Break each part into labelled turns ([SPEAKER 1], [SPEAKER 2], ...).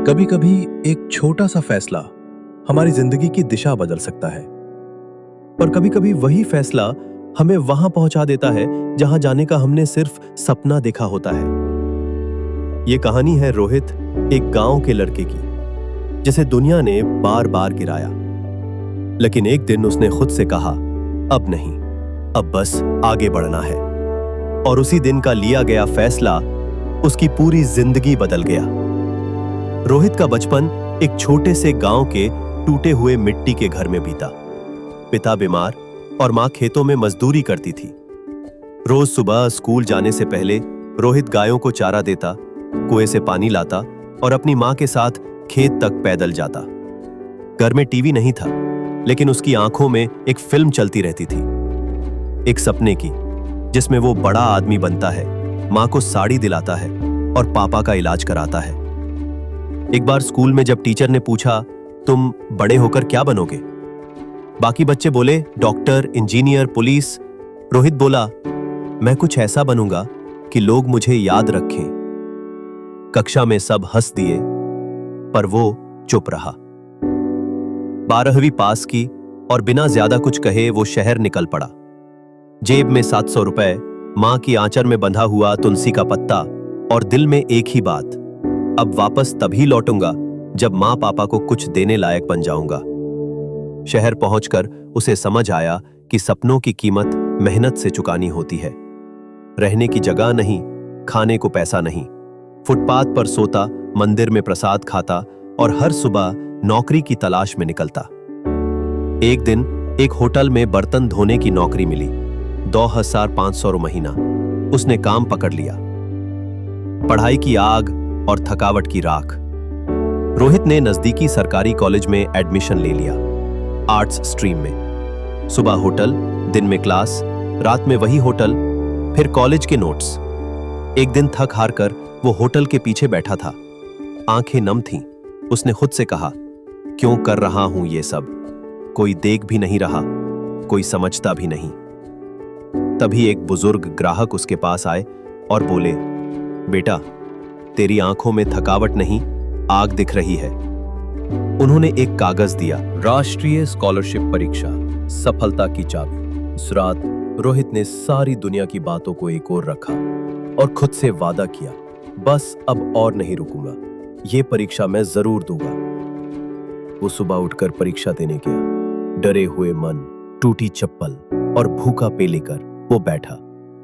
[SPEAKER 1] कभी कभी एक छोटा सा फैसला हमारी जिंदगी की दिशा बदल सकता है। पर कभी कभी वही फैसला हमें वहां पहुंचा देता है जहां जाने का हमने सिर्फ सपना देखा होता है। ये कहानी है रोहित, एक गांव के लड़के की जिसे दुनिया ने बार बार गिराया, लेकिन एक दिन उसने खुद से कहा, अब नहीं, अब बस आगे बढ़ना है। और उसी दिन का लिया गया फैसला उसकी पूरी जिंदगी बदल गया। रोहित का बचपन एक छोटे से गांव के टूटे हुए मिट्टी के घर में बीता। पिता बीमार और मां खेतों में मजदूरी करती थी। रोज सुबह स्कूल जाने से पहले रोहित गायों को चारा देता, कुएं से पानी लाता और अपनी मां के साथ खेत तक पैदल जाता। घर में टीवी नहीं था, लेकिन उसकी आंखों में एक फिल्म चलती रहती थी, एक सपने की, जिसमें वो बड़ा आदमी बनता है, मां को साड़ी दिलाता है और पापा का इलाज कराता है। एक बार स्कूल में जब टीचर ने पूछा, तुम बड़े होकर क्या बनोगे? बाकी बच्चे बोले, डॉक्टर, इंजीनियर, पुलिस। रोहित बोला, मैं कुछ ऐसा बनूंगा कि लोग मुझे याद रखें। कक्षा में सब हंस दिए, पर वो चुप रहा। 12वीं पास की और बिना ज्यादा कुछ कहे वो शहर निकल पड़ा। जेब में 700 रुपए, मां की आंचल में बंधा हुआ तुलसी का पत्ता और दिल में एक ही बात, अब वापस तभी लौटूंगा जब मां पापा को कुछ देने लायक बन जाऊंगा। शहर पहुंचकर उसे समझ आया कि सपनों की कीमत मेहनत से चुकानी होती है। रहने की जगह नहीं, खाने को पैसा नहीं, फुटपाथ पर सोता, मंदिर में प्रसाद खाता और हर सुबह नौकरी की तलाश में निकलता। एक दिन एक होटल में बर्तन धोने की नौकरी मिली, 2500 महीना। उसने काम पकड़ लिया। पढ़ाई की आग और थकावट की राख। रोहित ने नजदीकी सरकारी कॉलेज में एडमिशन ले लिया, आर्ट्स स्ट्रीम में। सुबह होटल, दिन में क्लास, रात में वही होटल, फिर कॉलेज के नोट्स। एक दिन थक हार कर वो होटल के पीछे बैठा था, आंखें नम थीं। उसने खुद से कहा, क्यों कर रहा हूं ये सब? कोई देख भी नहीं रहा, कोई समझता भी नहीं। तभी एक बुजुर्ग ग्राहक उसके पास आए और बोले, बेटा, तेरी आंखों में थकावट नहीं, आग दिख रही है। उन्होंने एक कागज दिया, राष्ट्रीय स्कॉलरशिप परीक्षा, सफलता की चाबी। उस रात रोहित ने सारी दुनिया की बातों को एक ओर रखा और खुद से वादा किया, बस अब और नहीं रुकूंगा, ये परीक्षा मैं जरूर दूंगा। वो सुबह उठकर परीक्षा देने गया। डरे हुए मन, टूटी चप्पल और भूखा पेट लेकर वो बैठा।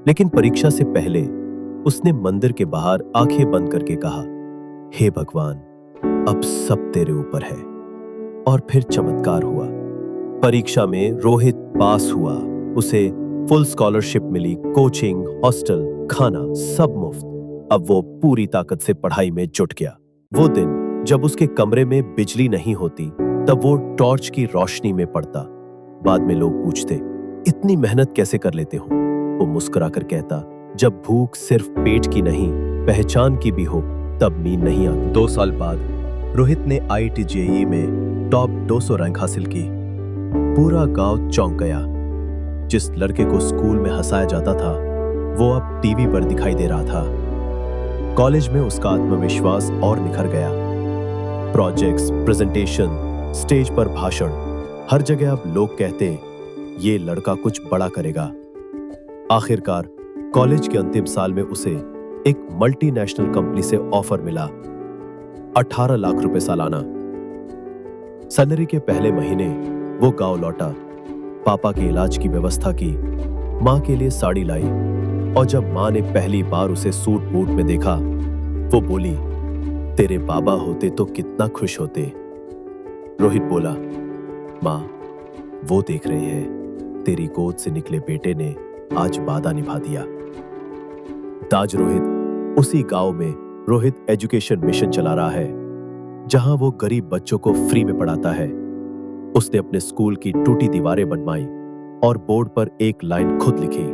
[SPEAKER 1] लेकिन परीक्षा से पहले उसने मंदिर के बाहर आंखें बंद करके कहा, हे भगवान, अब सब तेरे ऊपर है। और फिर चमत्कार हुआ। परीक्षा में रोहित पास हुआ। उसे फुल स्कॉलरशिप मिली, कोचिंग, हॉस्टल, खाना सब मुफ्त। अब वो पूरी ताकत से पढ़ाई में जुट गया। वो दिन जब उसके कमरे में बिजली नहीं होती, तब वो टॉर्च की रोशनी में पढ़ता। बाद में लोग पूछते, इतनी मेहनत कैसे कर लेते हो? वो मुस्कुराकर कहता, जब भूख सिर्फ पेट की नहीं, पहचान की भी हो, तब नींद नहीं आती। 2 साल बाद रोहित ने IIT JEE में टॉप 200 रैंक हासिल की। पूरा गांव चौंक गया। जिस लड़के को स्कूल में हंसाया जाता था, वो अब टीवी पर दिखाई दे रहा था। कॉलेज में उसका आत्मविश्वास और निखर गया। प्रोजेक्ट्स, प्रेजेंटेशन, स्टेज पर भाषण, हर जगह अब लोग कहते, ये लड़का कुछ बड़ा करेगा। आखिरकार कॉलेज के अंतिम साल में उसे एक मल्टीनेशनल कंपनी से ऑफर मिला, 18 लाख रुपए सालाना। सैलरी के पहले महीने वो गांव लौटा, पापा के इलाज की व्यवस्था की, मां के लिए साड़ी लाई। और जब मां ने पहली बार उसे सूट बूट में देखा, वो बोली, तेरे बाबा होते तो कितना खुश होते। रोहित बोला, मां, वो देख रहे हैं, तेरी गोद से निकले बेटे ने आज वादा निभा दिया। ताज रोहित, उसी गांव में रोहित एजुकेशन मिशन चला रहा है, जहां वो गरीब बच्चों को फ्री में पढ़ाता है। उसने अपने स्कूल की टूटी दीवारें बनवाई और बोर्ड पर एक लाइन खुद लिखी,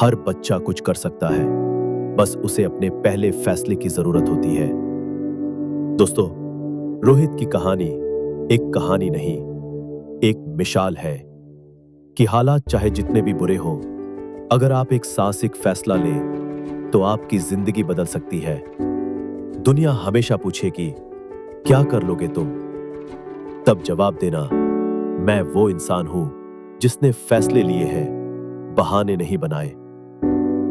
[SPEAKER 1] हर बच्चा कुछ कर सकता है, बस उसे अपने पहले फैसले की जरूरत होती है। दोस्तों, रोहित की कहानी एक कहानी नहीं, एक मिसाल है कि हालात चाहे जितने भी बुरे हों, अगर आप एक साहसिक फैसला लें तो आपकी जिंदगी बदल सकती है। दुनिया हमेशा पूछेगी, क्या कर लोगे तुम? तब जवाब देना, मैं वो इंसान हूं जिसने फैसले लिए हैं, बहाने नहीं बनाए।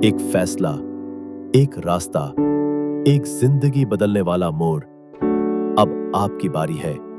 [SPEAKER 1] एक फैसला, एक रास्ता, एक जिंदगी बदलने वाला मोड़। अब आपकी बारी है।